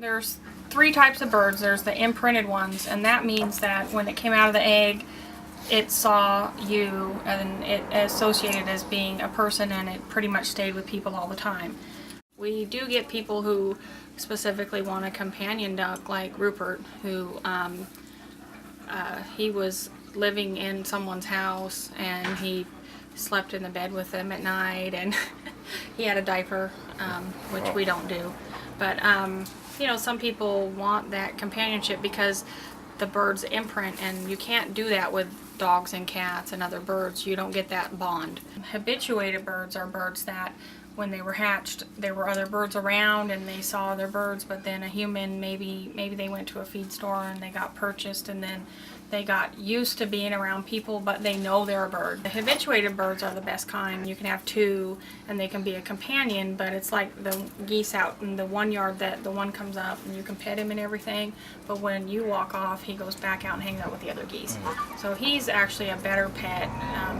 There's three types of birds. There's the imprinted ones, and that means that when it came out of the egg, it saw you and it associated as being a person, and it pretty much stayed with people all the time. We do get people who specifically want a companion duck, like Rupert, who he was living in someone's house and he slept in the bed with them at night, and he had a diaper, which we don't do. But you know, some people want that companionship because the birds imprint, and you can't do that with dogs and cats and other birds. You don't get that bond. Habituated birds are birds that when they were hatched, there were other birds around and they saw other birds, but then a human, maybe they went to a feed store and they got purchased, and then they got used to being around people, but they know they're a bird. The habituated birds are the best kind. You can have two and they can be a companion, but it's like the geese out in the one yard that the one comes up and you can pet him and everything, but when you walk off, he goes back out and hangs out with the other geese. So he's actually a better pet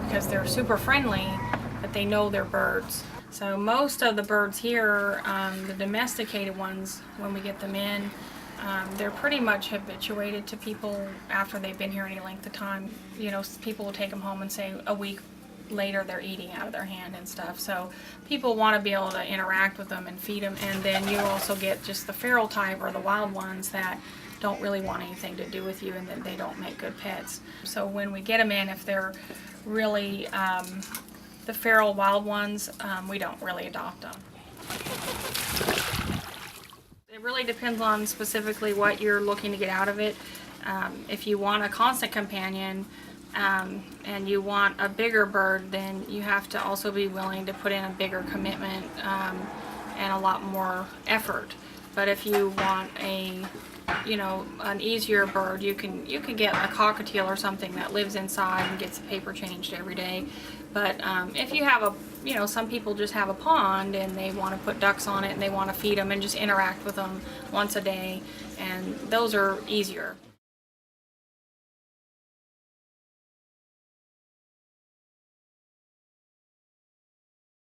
because they're super friendly, but they know they're birds. So most of the birds here, the domesticated ones, when we get them in, they're pretty much habituated to people after they've been here any length of time. You know, people will take them home and say a week later they're eating out of their hand and stuff. So people want to be able to interact with them and feed them. And then you also get just the feral type or the wild ones that don't really want anything to do with you, and then they don't make good pets. So when we get them in, if they're really the feral wild ones, we don't really adopt them. It really depends on specifically what you're looking to get out of it. If you want a constant companion and you want a bigger bird, then you have to also be willing to put in a bigger commitment and a lot more effort. But if you want an easier bird, you can get a cockatiel or something that lives inside and gets the paper changed every day. But if you have some people just have a pond and they want to put ducks on it and they want to feed them and just interact with them once a day, and those are easier.